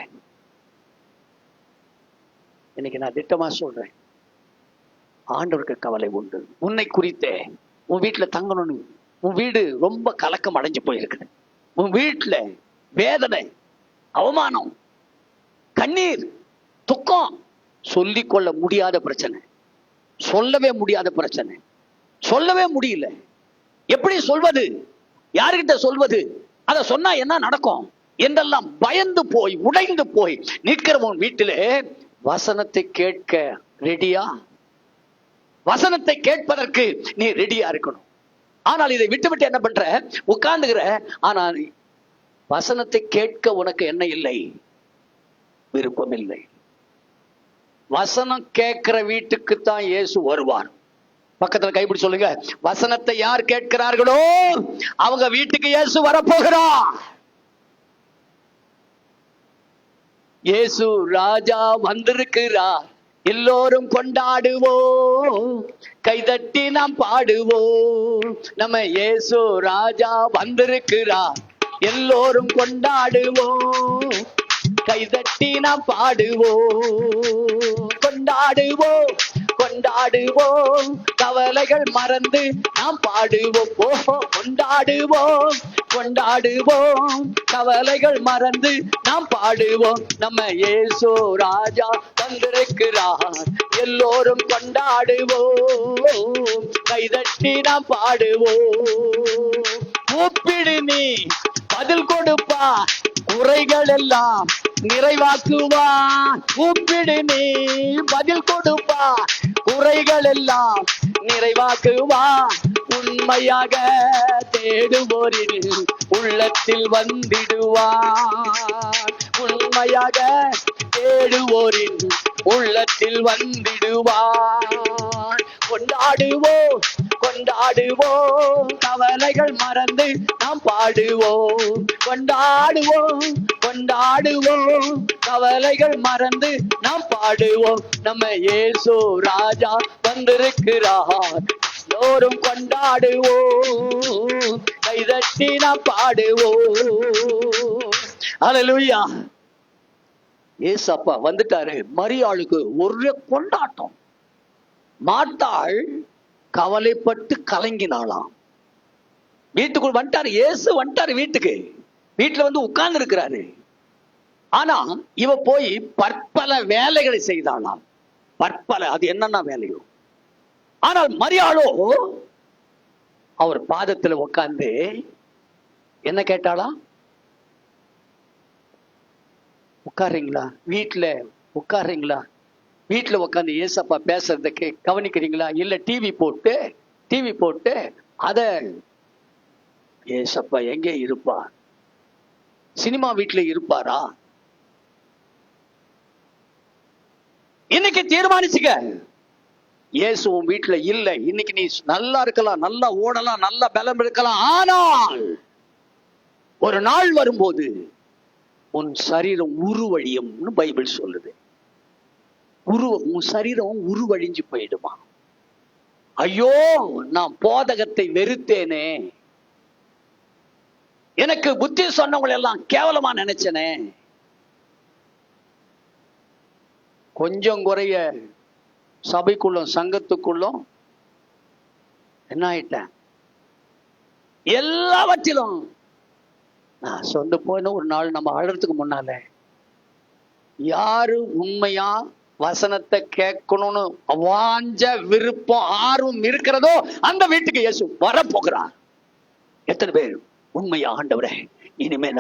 இன்னைக்கு நான் திட்டமா சொல்றேன், ஆண்டவருக்கு கவலை உண்டு. உன்னை குறித்தே உன் வீட்டுல தங்கணும்னு. உன் வீடு ரொம்ப கலக்கம் அடைஞ்சு போயிருக்கு. உன் வீட்டுல வேதனை, அவமானம், கண்ணீர், துக்கம், சொல்லிக்கொள்ள முடியாத பிரச்சனை, சொல்லவே முடியாத பிரச்சனை, சொல்லவே முடியல. எப்படி சொல்வது? யாருக்கிட்ட சொல்வது? அதை சொன்னா என்ன நடக்கும் என்றெல்லாம் பயந்து போய் உடைந்து போய் நிற்கிறவன் வீட்டிலே வசனத்தை கேட்க ரெடியா? வசனத்தை கேட்பதற்கு நீ ரெடியா இருக்கணும். ஆனால் இதை விட்டு விட்டு என்ன பண்ற, உட்கார்ந்துகிற. ஆனால் வசனத்தை கேட்க உனக்கு என்ன இல்லை? விருப்பம் இல்லை. வசனம் கேட்கிற வீட்டுக்கு தான் இயேசு வருவார். பக்கத்துல கைப்பிடி சொல்லுங்க, வசனத்தை யார் கேட்கிறார்களோ அவங்க வீட்டுக்கு இயேசு வரப்போகிறார். இயேசு ராஜா வந்திருக்கிறார், எல்லோரும் கொண்டாடுவோம், கைதட்டி நாம் பாடுவோம். நம்ம இயேசு ராஜா வந்திருக்கிறார், எல்லோரும் கொண்டாடுவோம், கைதட்டி நாம் பாடுவோம். கொண்டாடுவோம் கொண்டாடுவோம், கவலைகள் மறந்து நாம் பாடுவோம். ஓஹோ, கொண்டாடுவோம் கொண்டாடுவோம், கவலைகள் மறந்து நாம் பாடுவோம். நம்ம இயேசு ராஜா வந்திருக்கிறார், எல்லோரும் கொண்டாடுவோம், கைதட்டி நாம் பாடுவோம். கூப்பிடு நீ பதில் கொடுப்பா, குறைகள் எல்லாம் நிறைவாக்குவா. கூப்பிடு நீ பதில் கொடுப்பா, குறைகள் எல்லாம் நிறைவாக்குவா. உண்மையாக தேடுவோரின் உள்ளத்தில் வந்திடுவார். உண்மையாக தேடுவோரின் உள்ளத்தில் வந்திடுவார். கொண்டாடுவோம் கொண்டாடுவோம், கவலைகள் மறந்து நாம் பாடுவோம். கொண்டாடுவோம் கொண்டாடுவோம், கவலைகள் மறந்து நாம் பாடுவோம். நம்ம இயேசு ராஜா வந்திருக்கிறார், எல்லோரும் கொண்டாடுவோம், கைதட்டி நாம் பாடுவோம். அல்லேலூயா. ஏசப்பா வந்துட்டாரு. மரியாளுக்கு ஒரே கொண்டாட்டம். மாட்டாள் கவலைப்பட்டு கலங்கினாளாம். வீட்டுக்குள் வந்துட்டாரு, இயேசு வந்துட்டாரு வீட்டுக்கு. வீட்டுல வந்து உட்கார்ந்து இருக்கிறாரு. ஆனா இவ போய் பற்பல வேலைகளை செய்தாளாம். பற்பல, அது என்னன்னா வேலையோ. ஆனால் மரியாளோ அவர் பாதத்துல உட்கார்ந்து என்ன கேட்டாளா? உட்கார்றீங்களா? வீட்டுல உட்கார்றீங்களா? வீட்டுல உட்காந்து ஏசப்பா பேசுறத கவனிக்கிறீங்களா? இல்ல டிவி போட்டு அத ஏசப்பா எங்க இருப்பா? சினிமா வீட்டுல இருப்பாரா? இன்னைக்கு தீர்மானிச்சுக்க, இயேசு உன் வீட்டுல இல்ல. இன்னைக்கு நீ நல்லா இருக்கலாம், நல்லா ஓடலாம், நல்லா பலம் இருக்கலாம். ஆனால் ஒரு நாள் வரும்போது உன் சரீரம் உருவழியும்னு பைபிள் சொல்லுது. உன் சரீரம் உருவழிஞ்சு போயிடுமா? ஐயோ, நான் போதகத்தை வெறுத்தேனே, எனக்கு புத்தி சொன்னவங்களை எல்லாம் கேவலமா நினைச்சனே, கொஞ்சம் குறைய சபைக்குள்ளும் சங்கத்துக்குள்ளும் என்ன ஆயிட்டேன், எல்லாவற்றிலும் நான் சொந்த போன ஒரு நாள் நம்ம அழறதுக்கு முன்னால யாரு உண்மையா வசனத்தை கேட்கணும்னு வாஞ்ச விருப்பம் ஆர்வம் இருக்கிறதோ அந்த வீட்டுக்கு இயேசு வரப்போகிறார். எத்தனை பேர் உண்மையா, ஆண்டவரே இனிமே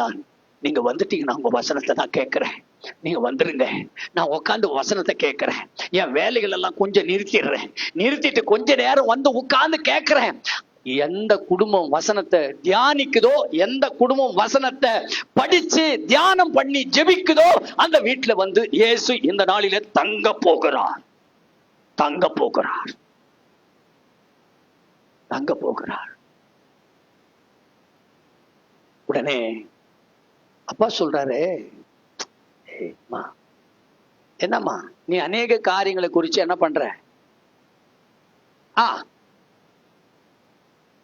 நீங்க வந்துட்டீங்கன்னா உங்க வசனத்தை நான் கேட்கிறேன், நீங்க வந்துருங்க, நான் உட்காந்து வசனத்தை கேட்கிறேன், என் வேலைகள் எல்லாம் கொஞ்சம் நிறுத்திட்டு கொஞ்ச நேரம் வந்து உட்கார்ந்து கேட்கிறேன். எந்த குடும்பம் வசனத்தை தியானிக்குதோ, எந்த குடும்பம் வசனத்தை படிச்சு தியானம் பண்ணி ஜெபிக்குதோ அந்த வீட்டுல வந்து இயேசு இந்த நாளில தங்க போகிறார். உடனே அப்பா சொல்றாரு, என்னம்மா நீ அநேக காரியங்களை குறிச்சு என்ன பண்ற?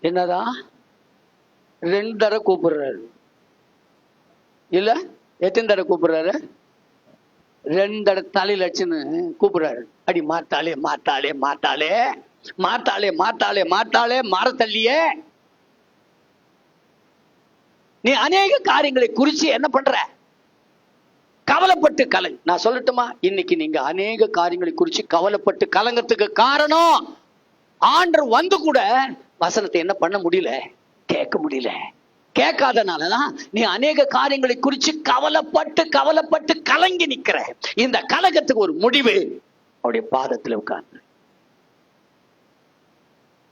என்னதான் 2 தடவை கூப்பிடுறாரு. இல்ல எத்தனை தடவை கூப்பிடுறாரு? 2 தடவை தலையில அச்சுன்னு கூப்பிடுறாரு. அடி மாத்தாளே மாத்தாளே மாத்தாளே மாத்தாளே மாத்தாளே மாத்தாளே மாறத்தள்ளியே, நீ அநேக காரியங்களை குறிச்சு என்ன பண்ற? கவலைப்பட்டு கலை. நான் சொல்லட்டுமா, இன்னைக்கு நீங்க அநேக காரியங்களை குறிச்சு கவலைப்பட்டு கலங்கத்துக்கு காரணம் ஆண்டவர் வந்து கூட வசனத்தை என்ன பண்ண முடியல, கேட்க முடியல. கேட்காதனாலதான் நீ அநேக காரியங்களை குறிச்சு கவலைப்பட்டு கலங்கி நிக்கிற. இந்த கலகத்துக்கு ஒரு முடிவு அவருடைய பாதத்துல உட்கார்ந்து.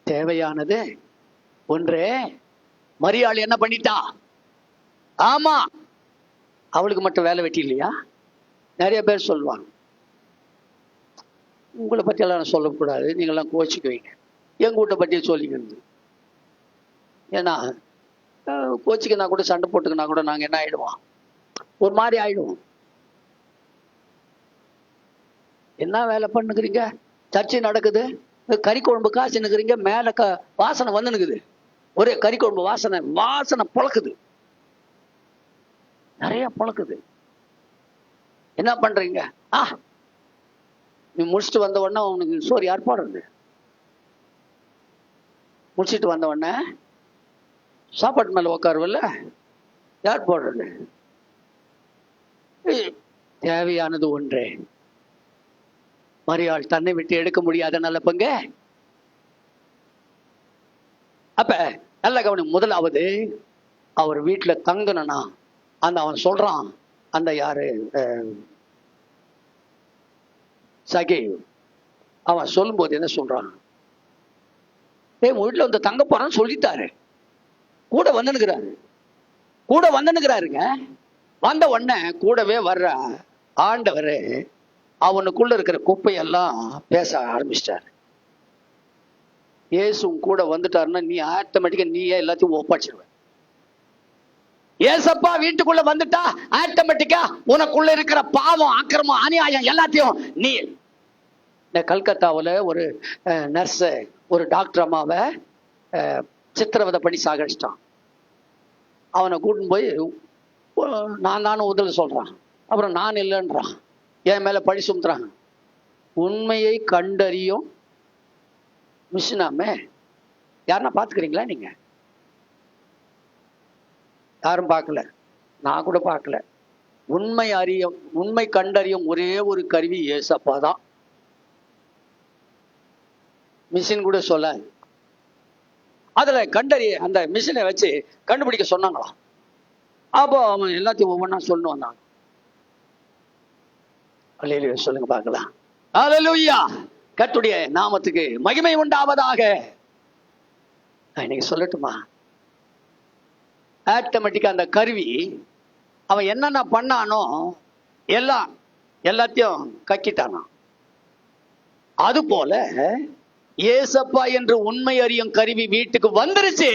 தேவையானது ஒன்றே. மரியாள் என்ன பண்ணிட்டா? ஆமா, அவளுக்கு மட்டும் வேலை வெட்டி இல்லையா? நிறைய பேர் சொல்லுவாங்க. உங்களை பத்தி எல்லாம் நான் சொல்லக்கூடாது, நீங்களாம் கோச்சிக்குவீங்க. எங்க வீட்டை பற்றி சொல்லிக்கிறது. ஏன்னா கோச்சிக்கனா கூட, சண்டை போட்டுக்கினா கூட நாங்க என்ன ஆயிடுவோம், ஒரு மாதிரி ஆயிடுவோம். என்ன வேலை பண்ணுக்கிறீங்க? சர்ச்சை நடக்குது, கறி குழம்பு காசுன்னுக்குறீங்க, மேல வாசனை வந்துனுக்குது, ஒரே கறி குழம்பு வாசனை வாசனை பொழக்குது, நிறைய பொழக்குது. என்ன பண்றீங்க? நீ முடிச்சுட்டு வந்த உடனே உனக்கு சோறு யார் போடுறது? முடிச்சுட்டு வந்த உடனே சாப்பாட்டு மேல உட்காருவல்ல, யார் போடுறது? தேவையானது ஒன்றே, மரியாள் தன்னை விட்டு எடுக்க முடியாத நல்ல பங்கு. அப்ப நல்ல கவனம். முதலாவது அவர் வீட்டுல தங்கணும்னா அந்த அவன் சொல்றான், அந்த யாரு சகே, அவன் சொல்லும் போது என்ன சொல்றான்? வீட்டுல வந்து தங்க போறான்னு சொல்லிட்டாரு, கூட வந்துனுக்கிறாரு, கூட வந்துனுக்கிறாருங்க. வந்த உடனே கூடவே வர்ற ஆண்டவர் அவனுக்குள்ள இருக்கிற குப்பையெல்லாம் பேச ஆரம்பிச்சிட்டாரு. இயேசு கூட வந்துட்டாருன்னா நீ ஆட்டோமேட்டிக்கா நீயே எல்லாத்தையும் ஒப்பாச்சிருவ. ஏசப்பா வீட்டுக்குள்ள வந்துட்டா ஆட்டோமேட்டிக்கா உனக்குள்ள இருக்கிற பாவம், அக்கிரமம், அநியாயம் எல்லாத்தையும் நீ. கல்கத்தாவில் ஒரு நர்ஸ் ஒரு டாக்டர் அம்மாவை சித்திரவதை பண்ணி சாகடிச்சிட்டான். அவனை கூட்டின்னு போய் நானும் உதவி சொல்றான், அப்புறம் நான் இல்லைன்றான், என் மேல பழி சுமத்துறாங்க. உண்மையை கண்டறியும் மிஷினாமே. யாருன்னா பாத்துக்கிறீங்களா? நீங்க யாரும் பார்க்கல, நான் கூட பார்க்கல. உண்மை அறியும், உண்மை கண்டறியும் ஒரே ஒரு கருவி ஏசப்பா தான். மிஷின் கூட சொல்ல, அதுல கண்டறிய அந்த மிஷினை வச்சு கண்டுபிடிக்க சொன்னாங்களாம். அப்போ அவன் எல்லாத்தையும் ஒவ்வொன்றா சொல்லணும் வந்தாங்க. அல்லேலூயா சொல்லுங்க பார்க்கலாம். அல்லேலூயா, கர்த்தருடைய நாமத்துக்கு மகிமை உண்டாவதாக. இன்னைக்கு சொல்லட்டுமா? ஆட்டோமேட்டிக்கா அந்த கருவி அவன் என்னென்ன பண்ணானோ எல்லாத்தையும் கக்கிட்டானா. அது போல ஏசப்பா என்று உண்மை அறியும் கருவி வீட்டுக்கு வந்துருச்சு,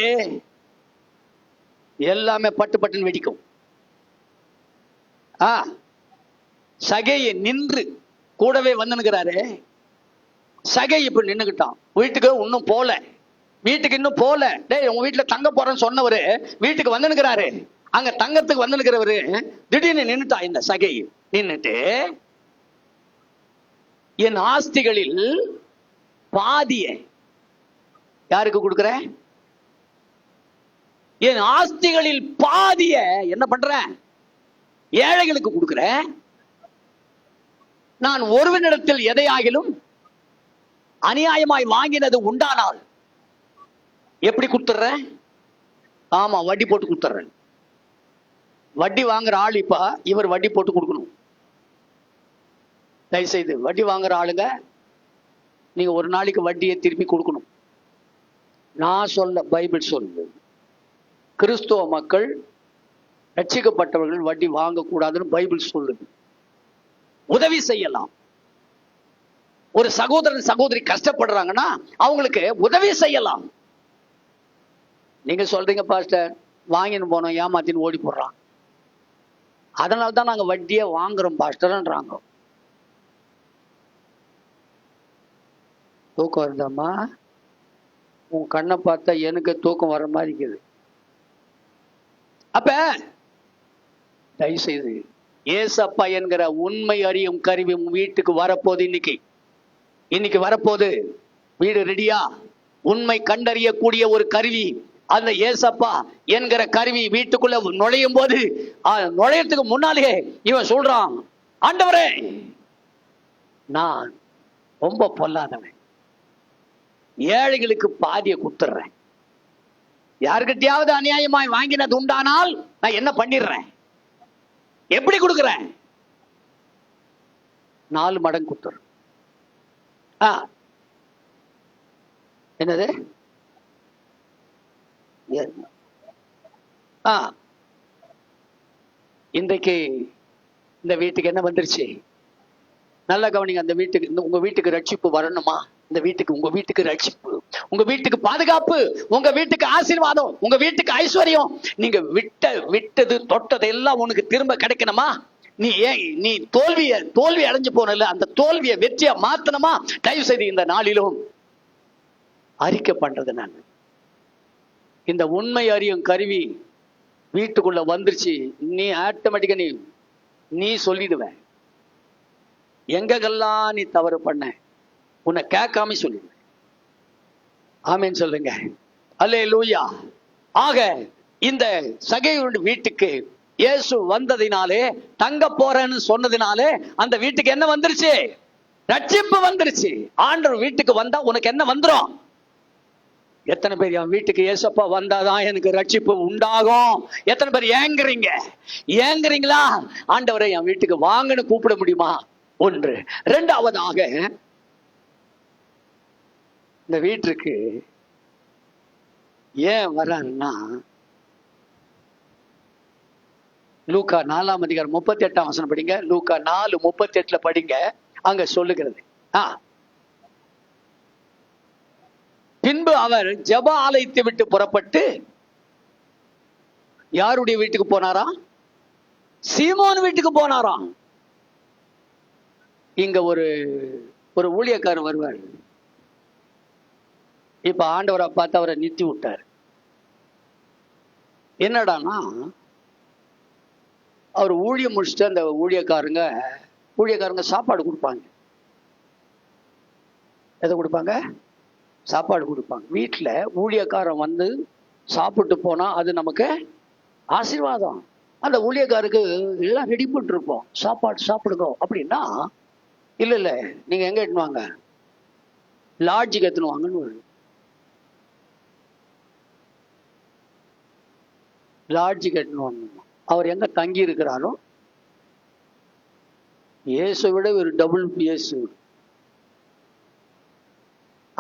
எல்லாமே பட்டு பட்டுன்னு வெடிக்கும். சகையை நின்று கூடவே வந்துனுக்கிறாரு. சகை இப்ப நின்னுகிட்டான், வீட்டுக்கு இன்னும் போல, வீட்டுக்கு இன்னும் போல. டேய் உங்க வீட்டுல தங்க போறேன்னு சொன்னவரு வீட்டுக்கு வந்துனுக்கிறாரு. அங்க தங்கத்துக்கு வந்துனுக்கிறவரு திடீர்னு நின்னுட்டா. இந்த சகை நின்னுட்டு, என் ஆஸ்திகளில் பாதிய யாருக்கு கொடுக்கிற? என் ஆஸ்திகளில் பாதிய என்ன பண்ற? ஏழைகளுக்கு கொடுக்கிற. நான் ஒருவனிடத்தில் எதையாகிலும் அநியாயமாய் வாங்கினது உண்டானால் எப்படி கொடுத்துறேன்? ஆமா, வட்டி போட்டு கொடுத்துறேன். வட்டி வாங்குற ஆள் இப்ப இவர் வட்டி போட்டு கொடுக்கணும். தயவுசெய்து வட்டி வாங்குற ஆளுங்க, நீங்க ஒரு நாளைக்கு வட்டியை திருப்பி கொடுக்கணும். நான் சொல்ல, பைபிள் சொல்லுது, கிறிஸ்துவ மக்கள் ரட்சிக்கப்பட்டவர்கள் வட்டி வாங்கக்கூடாதுன்னு பைபிள் சொல்லுது. உதவி செய்யலாம். ஒரு சகோதரன் சகோதரி கஷ்டப்படுறாங்கன்னா அவங்களுக்கு உதவி செய்யலாம். நீங்க சொல்றீங்க பாஸ்டர் வாங்கின்னு போனோம் ஏமாத்தின்னு ஓடி போடுறான், அதனால்தான் நாங்க வட்டியை வாங்குறோம் பாஸ்டர்ன்றாங்க. தூக்கம் வருதாம்மா? உன் கண்ணை பார்த்தா எனக்கு தூக்கம் வர மாதிரி இருக்குது. அப்ப தயவுசெய்து ஏசப்பா என்கிற உண்மை அறியும் கருவி வீட்டுக்கு வரப்போது. இன்னைக்கு வரப்போது. வீடு ரெடியா? உண்மை கண்டறியக்கூடிய ஒரு கருவி, அந்த ஏசப்பா என்கிற கருவி வீட்டுக்குள்ள நுழையும் போது, நுழையத்துக்கு முன்னாலேயே இவன் சொல்றான், ஆண்டவரே நான் ரொம்ப பொல்லாதவன், ஏழைகளுக்கு பாதியை கொடுத்துடுறேன். யாருக்கிட்டையாவது அநியாயமாய் வாங்கினது உண்டானால் நான் என்ன பண்ணிடுறேன்? எப்படி கொடுக்குறேன்? 4 மடங்கு கொடுத்துறேன். என்னது? இன்றைக்கு இந்த வீட்டுக்கு என்ன வந்துருச்சு? நல்ல கவனிங்க. அந்த வீட்டுக்கு, உங்க வீட்டுக்கு ரட்சிப்பு வரணுமா? இந்த வீட்டுக்கு, உங்க வீட்டுக்கு ரட்சிப்பு, உங்க வீட்டுக்கு பாதுகாப்பு, உங்க வீட்டுக்கு ஆசீர்வாதம், உங்க வீட்டுக்கு ஐஸ்வர்யம், நீங்க விட்டது தொட்டது எல்லாம் உனக்கு திரும்ப கிடைக்கணுமா? நீ தோல்வி அடைஞ்சு போனல, அந்த தோல்வியை வெற்றியா மாத்தணுமா? தயவு செய்து இந்த நாளிலும் அறிக்கை பண்றது. நான் இந்த உண்மை அறியும் கருவி வீட்டுக்குள்ள வந்துருச்சு, நீ ஆட்டோமேட்டிக்கா நீ சொல்லிடுவ. எங்கெல்லாம் நீ தவறு பண்ண உன்னை கேட்காம சொல்லிடுவ. ஆமென் சொல்லுங்க. அல்லேலூயா. ஆக இந்த சகேயுடைய வீட்டுக்கு இயேசு வந்ததினாலே, தங்க போறேன்னு சொன்னதினாலே அந்த வீட்டுக்கு என்ன வந்துருச்சு? ரட்சிப்பு வந்துருச்சு. ஆண்டவர் வீட்டுக்கு வந்தா உனக்கு என்ன வந்துரும்? எத்தனை பேர் என் வீட்டுக்கு ஏசப்பா வந்தாதான் எனக்கு ரட்சிப்பு உண்டாகும்? எத்தனை பேர் ஏங்குறீங்களா? ஆண்டவரை என் வீட்டுக்கு வாங்கன்னு கூப்பிட முடியுமா? ஒன்று. இரண்டாவதாக, இந்த வீட்டுக்கு ஏன் வர்றாருன்னா, லூக்கா 4ஆம் அதிகாரம் 38ஆம் வசனம் படிங்க. லூக்கா 4:38 படிங்க. அங்க சொல்லுகிறது. பின்பு அவர் ஜெப ஆலயத்தை விட்டு புறப்பட்டு யாருடைய வீட்டுக்கு போனாராம்? சீமோன் வீட்டுக்கு போனாராம். இங்க ஒரு ஊழியக்காரர் வருவார். இப்ப ஆண்டவரை பார்த்து அவரை நிறுத்தி விட்டார். என்னடானா, அவர் ஊழியம் முடிச்சுட்டு அந்த ஊழியக்காரங்க சாப்பாடு கொடுப்பாங்க. எதை கொடுப்பாங்க? சாப்பாடு கொடுப்பாங்க. வீட்டுல ஊழியக்காரன் வந்து சாப்பிட்டு போனா அது நமக்கு ஆசீர்வாதம். அந்த ஊழியக்காருக்கு எல்லாம் ரெடி பண்ணிட்டு இருப்போம், சாப்பாடு சாப்பிடுங்க அப்படின்னா, இல்ல நீங்க எங்க எடுத்துன்னு வாங்க, லாட்ஜுக்கு எடுத்துன்னு வாங்கன்னு. லாட்ஜுக்கு எடுத்துன்னு வாங்க. அவர் எங்க தங்கி இருக்கிறாரோ, இயேசு விட ஒரு டபுள் இயேசு.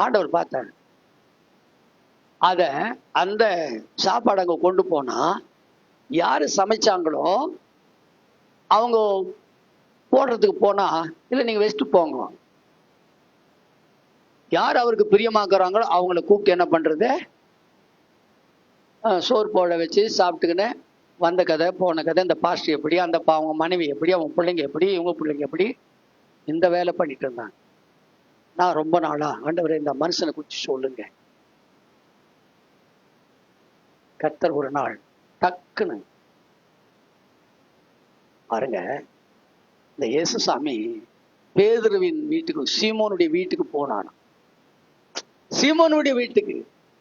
ஆண்டவர் பார்த்தார். அந்த சாப்பாடு அங்க கொண்டு போனா, யாரு சமைச்சாங்களோ அவங்க போடுறதுக்கு போனா, இல்ல நீங்க வச்சுட்டு போங்க. யார் அவருக்கு பிரியமாக்குறாங்களோ அவங்கள கூப்பிட்டு என்ன பண்றது? சோறு போட வச்சு சாப்பிட்டுக்கின்னு வந்த கதை போன கதை, இந்த பாஸ்டர் எப்படி, அந்த அவங்க மனைவி எப்படி, அவங்க பிள்ளைங்க எப்படி, இவங்க பிள்ளைங்க எப்படி, இந்த வேலை பண்ணிட்டு இருந்தாங்க. நான் ரொம்ப நாளா, ஆண்டவரே இந்த மனுஷனை குறித்து சொல்லுங்க. கர்த்தர் ஒரு நாள் டக்குன்னு பாருங்க, இந்த இயேசுசாமி பேதுருவின் வீட்டுக்கு, சீமோனுடைய வீட்டுக்கு போனான். சீமோனுடைய வீட்டுக்கு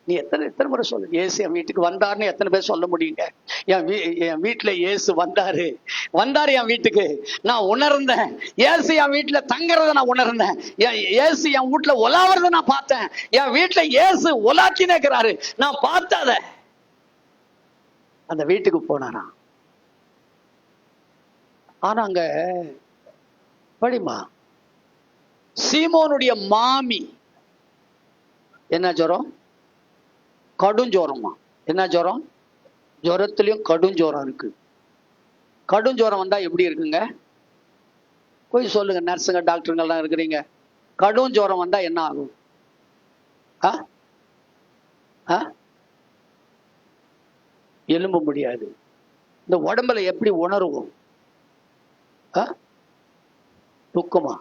நீ எத்தனை முறை சொல்லு, இயேசு என் வீட்டுக்கு வந்தாருன்னு எத்தனை பேர் சொல்ல முடியுங்க? என் வீட்டுல இயேசு வந்தாரு என் வீட்டுக்கு. நான் உணர்ந்தேன், இயேசு என் வீட்டுல தங்குறத நான் உணர்ந்தேன். இயேசு என் வீட்டுல உலாவறத நான் பார்த்தேன். என் வீட்டுல இயேசு உலாக்கினே இருக்கிறாரு, நான் பார்த்தாத. அந்த வீட்டுக்கு போனானா. ஆனா அங்க படிமா, சீமோனுடைய மாமி என்ன ஜுரம்? கடும் ஜுரமா. என்ன ஜுரம்? ஜுரத்துலயும் கடும் ஜுரம் இருக்கு. கடும் ஜுரம் வந்தா எப்படி இருக்குங்க? போய் சொல்லுங்க, நர்ஸுங்க டாக்டருங்க எல்லாம் இருக்கிறீங்க. கடும் ஜுரம் வந்தா என்ன ஆகும்? எலும்ப முடியாது. இந்த உடம்புல எப்படி உணர்வும்? துக்கமா?